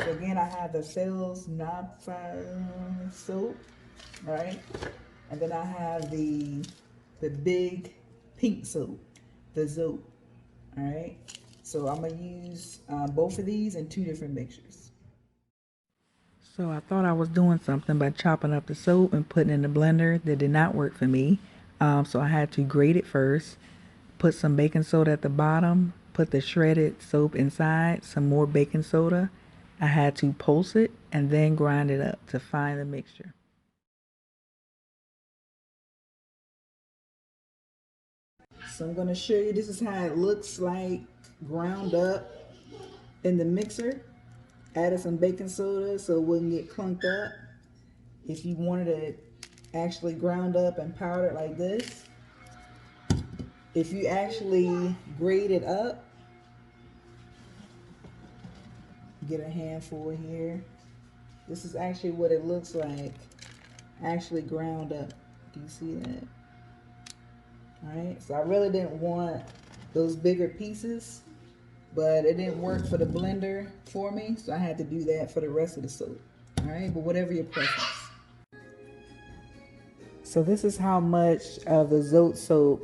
So again, I have the Sales Non-Fire soap, right? And then I have the big pink soap, the Zoap, all right? So I'm gonna use both of these in two different mixtures. So I thought I was doing something by chopping up the soap and putting it in the blender. That did not work for me. So I had to grate it first, put some baking soda at the bottom, put the shredded soap inside, some more baking soda. I had to pulse it and then grind it up to find the mixture. So I'm going to show you, this is how it looks like ground up in the mixer. Added some baking soda so it wouldn't get clunked up. If you wanted it actually ground up and powdered like this, if you actually grate it up, get a handful here. This is actually what it looks like, actually ground up. Do you see that? All right, so I really didn't want those bigger pieces, but it didn't work for the blender for me, so I had to do that for the rest of the soap. All right, but whatever your preference. So this is how much of the Zote soap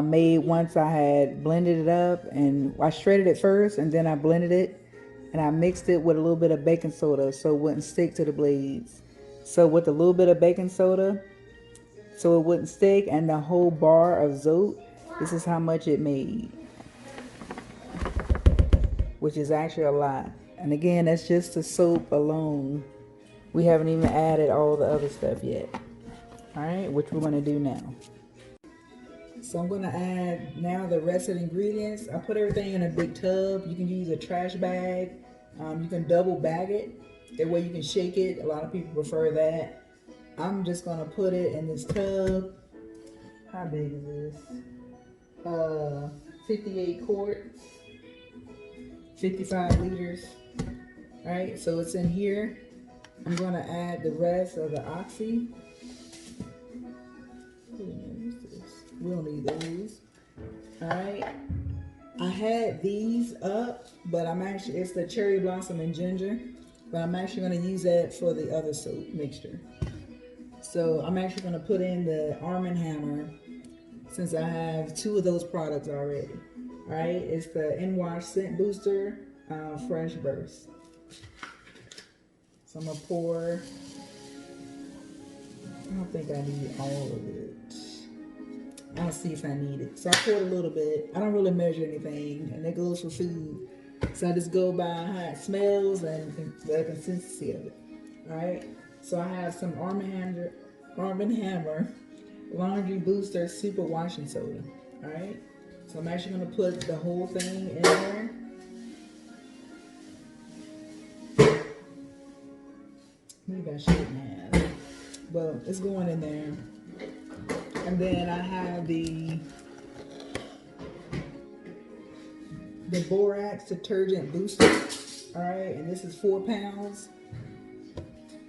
made once I had blended it up, and I shredded it first and then I blended it and I mixed it with a little bit of baking soda so it wouldn't stick to the blades. So with a little bit of baking soda so it wouldn't stick, and the whole bar of Zote, this is how much it made, which is actually a lot. And again, that's just the soap alone. We haven't even added all the other stuff yet. All right, which we're going to do now. So I'm going to add now the rest of the ingredients. I put everything in a big tub. You can use a trash bag. You can double bag it. That way you can shake it. A lot of people prefer that. I'm just going to put it in this tub. How big is this? 58 quarts, 55 liters. All right, so it's in here. I'm going to add the rest of the Oxy. We don't need those. All right. I had these up, but it's the cherry blossom and ginger, but I'm actually going to use that for the other soap mixture. So I'm actually going to put in the Arm & Hammer since I have two of those products already. All right. It's the In-Wash Scent Booster Fresh Burst. So I'm going to pour. I don't think I need all of it. I'll see if I need it. So I poured a little bit. I don't really measure anything, and that goes for food. So I just go by how it smells and the consistency of it. All right. So I have some Arm & Hammer Laundry Booster Super Washing Soda. All right. So I'm actually going to put the whole thing in there. Maybe I shouldn't have, but it's going in there. And then I have the Borax Detergent Booster. All right, and this is 4 pounds.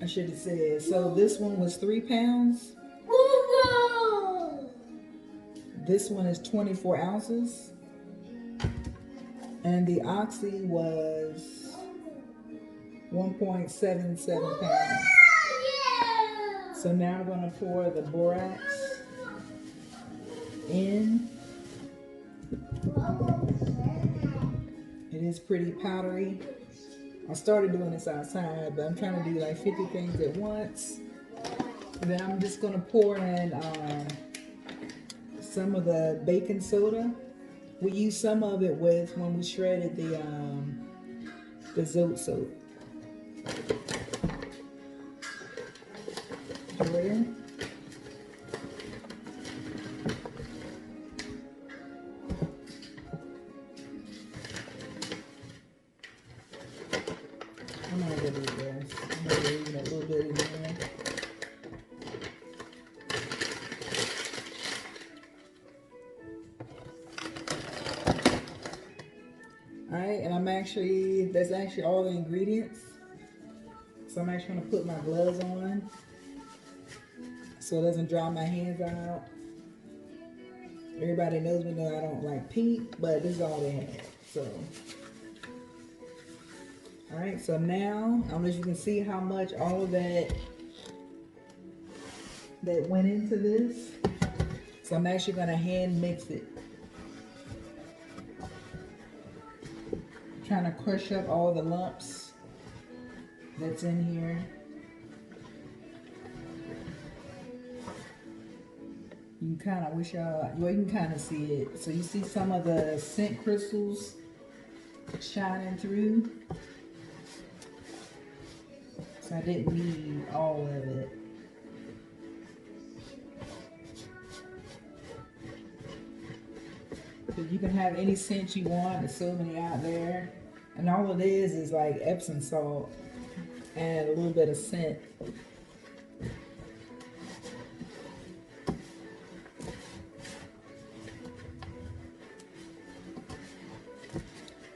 I should have said. So this one was 3 pounds. This one is 24 ounces. And the Oxy was 1.77 pounds. So now I'm going to pour the borax in. It is pretty powdery. I started doing this outside, but I'm trying to do like 50 things at once. And then I'm just going to pour in some of the baking soda. We used some of it with when we shredded the Zote soap. Pour it in. I'm not gonna do this. I'm gonna leave a little bit in there. All right, and that's actually all the ingredients. So I'm actually gonna put my gloves on so it doesn't dry my hands out. Everybody knows me know I don't like pink, but this is all they had. So All right, so now, I don't know if you can see how much all of that went into this. So I'm actually gonna hand mix it. Trying to crush up all the lumps that's in here. You can kind of wish y'all, well, you can kind of see it. So you see some of the scent crystals shining through. So I didn't need all of it. So you can have any scent you want. There's so many out there. And all it is like Epsom salt and a little bit of scent.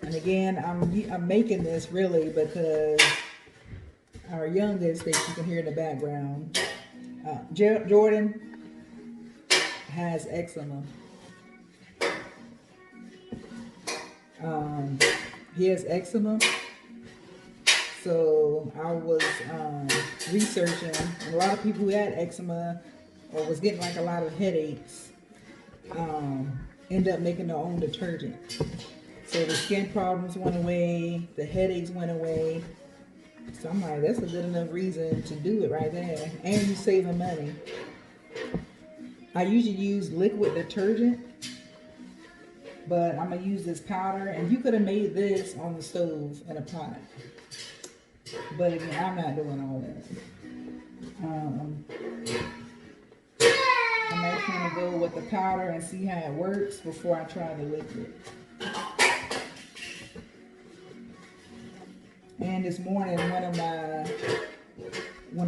And again, I'm making this really because our youngest, that you can hear in the background, Jordan has eczema. He has eczema. So I was researching, and a lot of people who had eczema or was getting like a lot of headaches end up making their own detergent. So the skin problems went away, the headaches went away. So I'm like, that's a good enough reason to do it right there. And you saving money. I usually use liquid detergent, but I'm gonna use this powder, and you could have made this on the stove in a pot. But again, I'm not doing all that. I'm actually gonna go with the powder and see how it works before I try the liquid. And this morning, one of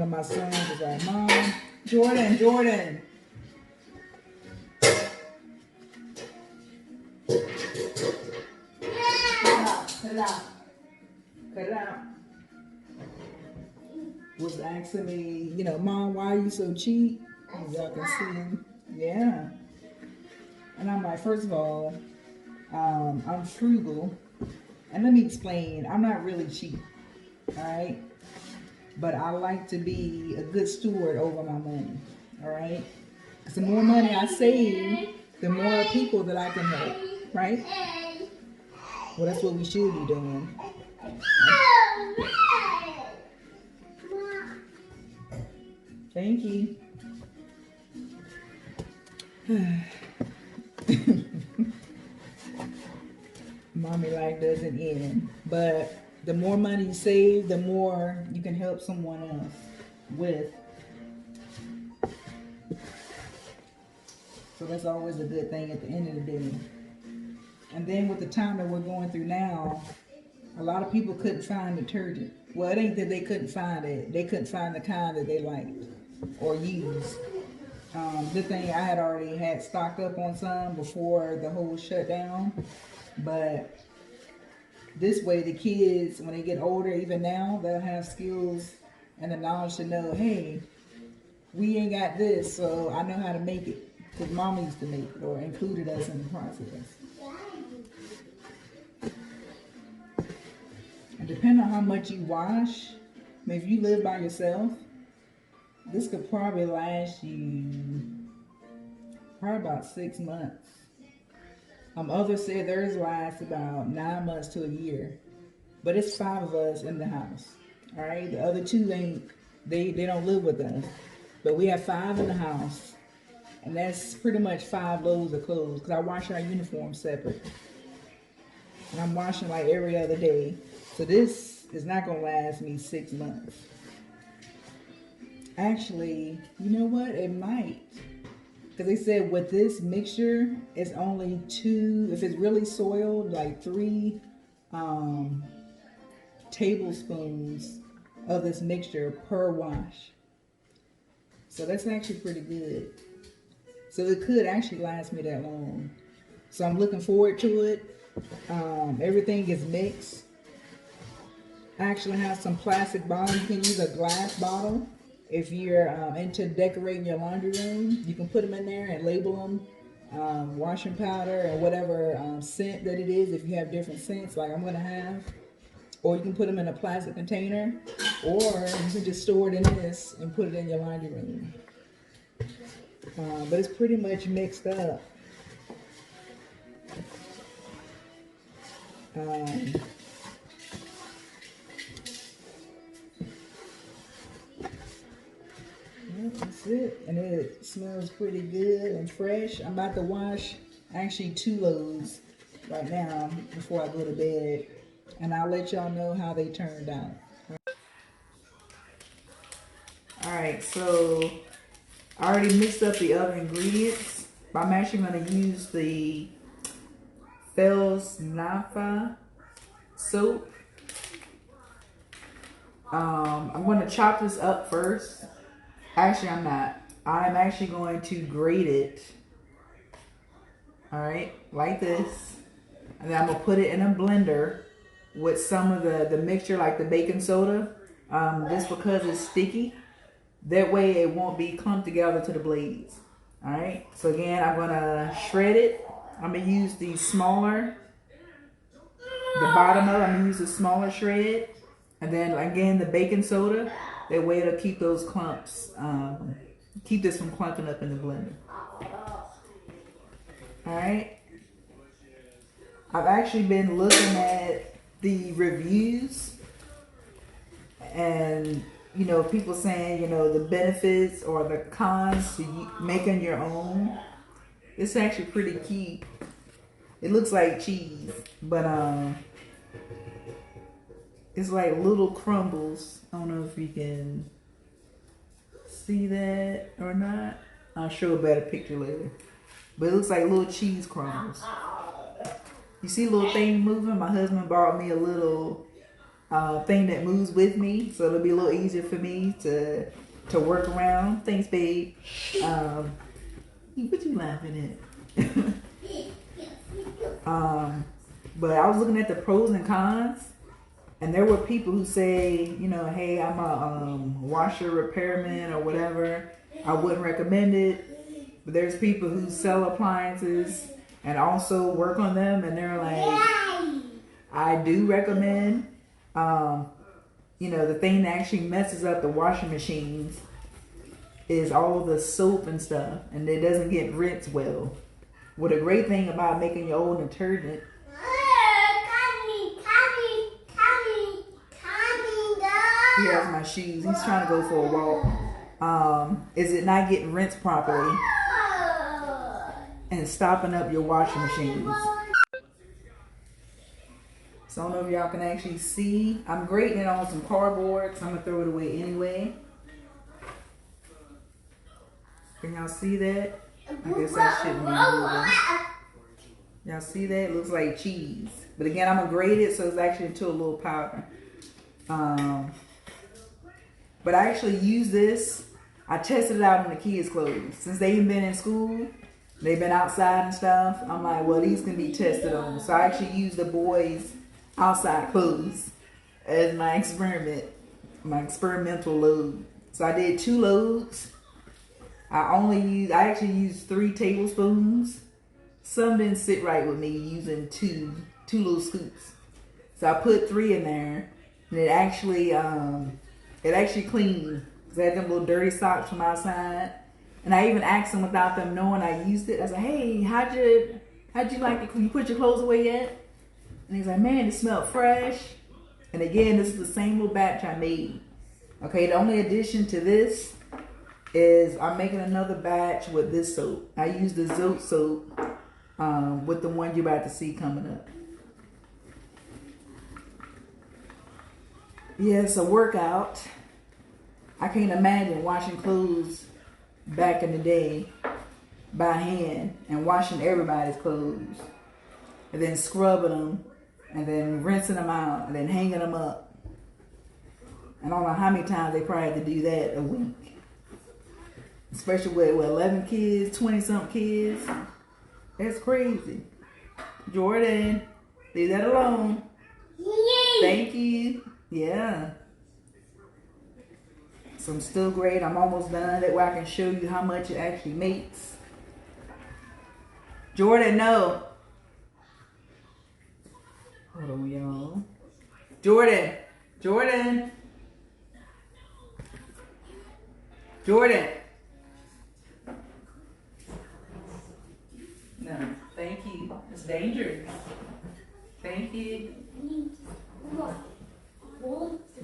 my sons was like, "Mom, Jordan. Cut it out. Was asking me, Mom, why are you so cheap?" And y'all can see him. Yeah. And I'm like, first of all, I'm frugal. And let me explain, I'm not really cheap, all right? But I like to be a good steward over my money, all right? Because the more money I save, the more people that I can help, right? Well, that's what we should be doing. Thank you. Mommy life doesn't end. But the more money you save, the more you can help someone else with. So that's always a good thing at the end of the day. And then with the time that we're going through now, a lot of people couldn't find detergent. Well, it ain't that they couldn't find it. They couldn't find the kind that they liked or used. Good thing I had already had stocked up on some before the whole shutdown. But this way, the kids, when they get older, even now, they'll have skills and the knowledge to know, hey, we ain't got this, so I know how to make it. Because Mama used to make it or included us in the process. And depending on how much you wash, I mean, if you live by yourself, this could probably last you about 6 months. Others say theirs lasts about 9 months to a year. But it's 5 of us in the house. All right? The other 2 they don't live with us. But we have 5 in the house. And that's pretty much 5 loads of clothes. Because I wash our uniforms separate. And I'm washing like every other day. So this is not going to last me 6 months. Actually, you know what? It might. Because they said with this mixture, it's only 2, if it's really soiled, like 3 tablespoons of this mixture per wash. So that's actually pretty good. So it could actually last me that long. So I'm looking forward to it. Everything is mixed. I actually have some plastic bottles. You can use a glass bottle. If you're into decorating your laundry room, you can put them in there and label them washing powder and whatever scent that it is. If you have different scents like I'm going to have, or you can put them in a plastic container, or you can just store it in this and put it in your laundry room. But it's pretty much mixed up. That's it, and it smells pretty good and fresh. I'm about to wash actually 2 loads right now before I go to bed, and I'll let y'all know how they turned out. Alright, so I already mixed up the other ingredients, but I'm actually going to use the Rationale soap. I'm going to chop this up first. Actually, I'm not. I'm actually going to grate it. Alright, like this. And then I'm going to put it in a blender with some of the mixture, like the baking soda. Just because it's sticky. That way it won't be clumped together to the blades. Alright, so again, I'm going to shred it. I'm going to use the smaller, the bottom of it, I'm going to use the smaller shred. And then again, the baking soda. That way it'll keep those clumps, keep this from clumping up in the blender. Alright. I've actually been looking at the reviews and, you know, people saying, you know, the benefits or the cons to making your own. It's actually pretty key. It looks like cheese, but it's like little crumbles. I don't know if you can see that or not. I'll show a better picture later. But it looks like little cheese crumbles. You see a little thing moving? My husband bought me a little thing that moves with me, so it'll be a little easier for me to work around. Thanks, babe. What you laughing at? But I was looking at the pros and cons, and there were people who say, you know, hey, I'm a washer repairman or whatever. I wouldn't recommend it. But there's people who sell appliances and also work on them, and they're like, I do recommend. You know, the thing that actually messes up the washing machines is all the soap and stuff, and it doesn't get rinsed well. What a great thing about making your own detergent. He has my shoes. He's trying to go for a walk. Is it not getting rinsed properly and stopping up your washing machines? So I don't know if y'all can actually see. I'm grating it on some cardboard, so I'm gonna throw it away anyway. Can y'all see that? I guess that shouldn't be moving. Y'all see that? It looks like cheese. But again, I'm gonna grate it so it's actually into a little powder. But I actually use this. I tested it out on the kids' clothes. Since they've been in school, they've been outside and stuff. I'm like, well, these can be tested on. So I actually use the boys' outside clothes as my experiment, my experimental load. So I did 2 loads. I actually used 3 tablespoons. Some didn't sit right with me using two little scoops. So I put 3 in there, and it actually cleaned. Cause I had them little dirty socks from outside, and I even asked them without them knowing I used it. I said, "Hey, how'd you like it? You put your clothes away yet?" And he's like, "Man, it smelled fresh." And again, this is the same little batch I made. Okay, the only addition to this is I'm making another batch with this soap. I use the Zote soap with the one you're about to see coming up. Yeah, it's a workout. I can't imagine washing clothes back in the day by hand and washing everybody's clothes and then scrubbing them and then rinsing them out and then hanging them up. I don't know how many times they probably had to do that a week. Especially with 11 kids, 20-something kids. That's crazy. Jordan, leave that alone. Thank you. Yeah. So I'm still great. I'm almost done. That way I can show you how much it actually makes. Jordan, no. Hold on, y'all. Jordan. Jordan. Jordan. No, thank you. It's dangerous. Thank you.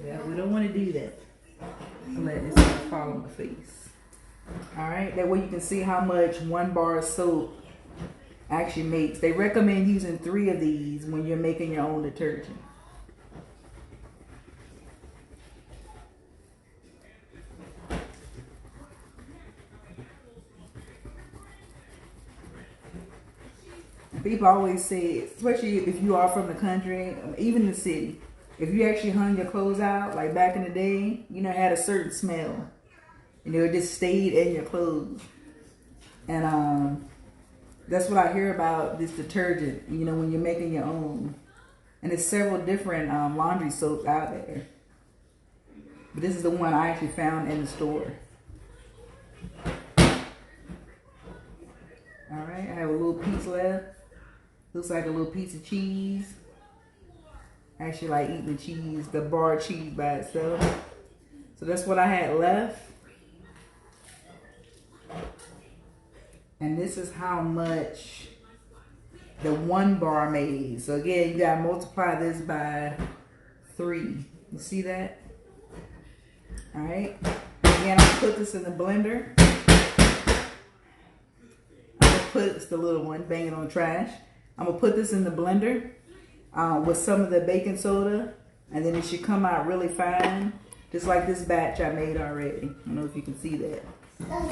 Yeah, we don't want to do that. Let this fall on the face. Alright, that way you can see how much 1 bar of soap actually makes. They recommend using 3 of these when you're making your own detergent. People always say, especially if you are from the country, even the city, if you actually hung your clothes out, like back in the day, you know, it had a certain smell. You know, it just stayed in your clothes. And that's what I hear about this detergent, you know, when you're making your own. And there's several different laundry soaps out there. But this is the one I actually found in the store. Alright, I have a little piece left. Looks like a little piece of cheese. I actually like eating the cheese, the bar cheese by itself. So that's what I had left. And this is how much the 1 bar made. So again, you gotta multiply this by 3. You see that? Alright. Again, I'm gonna put this in the blender. I'm gonna put, it's the little one, banging on trash. I'm gonna put this in the blender with some of the baking soda, and then it should come out really fine, just like this batch I made already. I don't know if you can see that.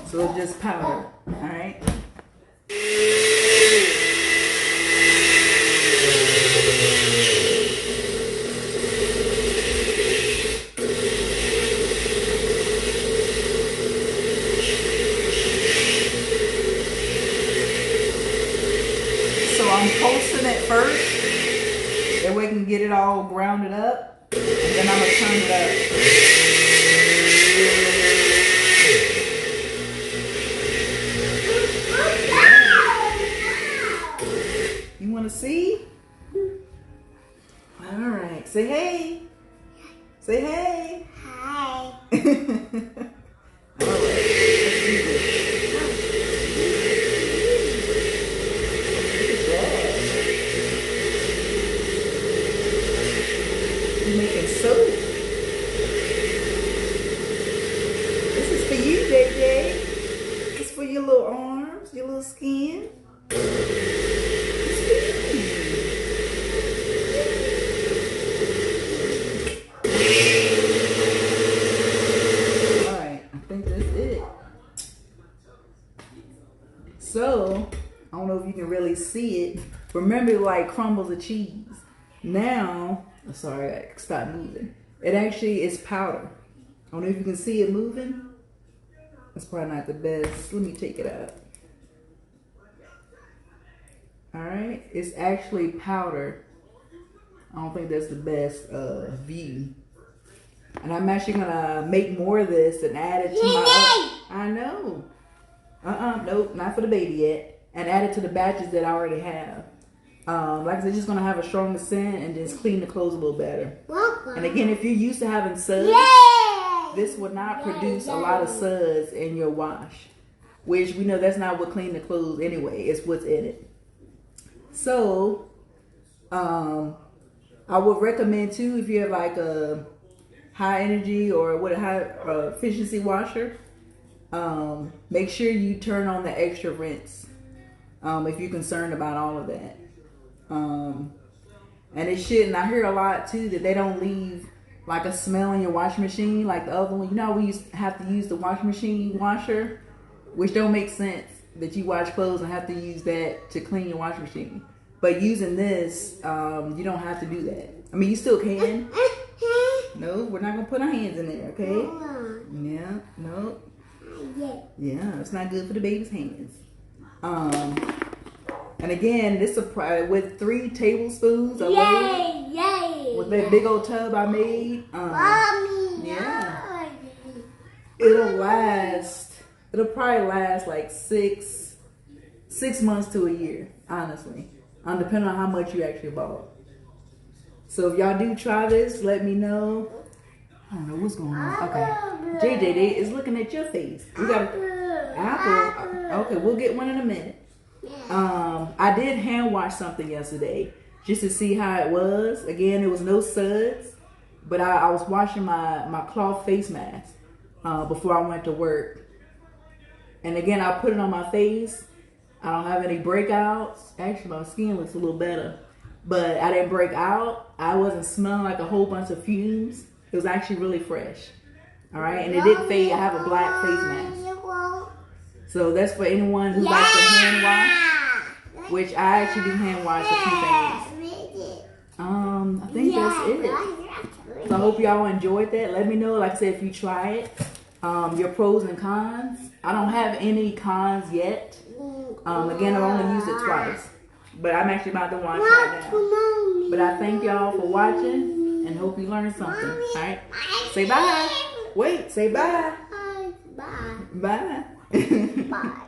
So it's just powder, all right? So I'm posting it first. That way I can get it all grounded up. And then I'm going to turn it up. You want to see? Alright. Say hey. Say hey. Hi. Making soap. This is for you, JJ. It's for your little arms, your little skin. Alright, I think that's it. So, I don't know if you can really see it. Remember, like crumbles of cheese. Now, sorry, I stopped moving. It actually is powder. I don't know if you can see it moving. That's probably not the best. Let me take it out. Alright, it's actually powder. I don't think that's the best view. And I'm actually gonna make more of this and add it to my I know. Nope, not for the baby yet. And add it to the batches that I already have. Like I said, just gonna have a stronger scent and just clean the clothes a little better. And again, if you're used to having suds, this will not produce a lot of suds in your wash. Which we know that's not what clean the clothes anyway, it's what's in it. So, I would recommend too, if you have like a high energy or what a high efficiency washer, make sure you turn on the extra rinse if you're concerned about all of that. And it shouldn't. I hear a lot too that they don't leave like a smell in your washing machine like the other one. You know, we used to have to use the washing machine washer, which don't make sense that you wash clothes and have to use that to clean your washing machine. But using this, you don't have to do that. I mean, you still can. No, we're not gonna put our hands in there, okay? Yeah, no. Yeah, it's not good for the baby's hands. And again, this is with 3 tablespoons of load, with that big old tub I made. Yeah, it'll last. It'll probably last like 6 months to a year, honestly, depending on how much you actually bought. So if y'all do try this, let me know. I don't know what's going on. Okay. JJ is looking at your face. We got apple. Okay, we'll get one in a minute. I did hand wash something yesterday just to see how it was. Again, there was no suds, but I was washing my cloth face mask before I went to work. And again, I put it on my face. I don't have any breakouts. Actually, my skin looks a little better. But I didn't break out. I wasn't smelling like a whole bunch of fumes. It was actually really fresh. All right, and it didn't fade. I have a black face mask. So that's for anyone who likes to hand wash, which I actually do hand wash a few things. I think that's it. So I hope y'all enjoyed that. Let me know, like I said, if you try it, your pros and cons. I don't have any cons yet. Again, I've only used it twice. But I'm actually about to wash right now. But I thank y'all for watching and hope you learned something. All right? Say bye. Wait, say bye. Bye. Bye. Bye.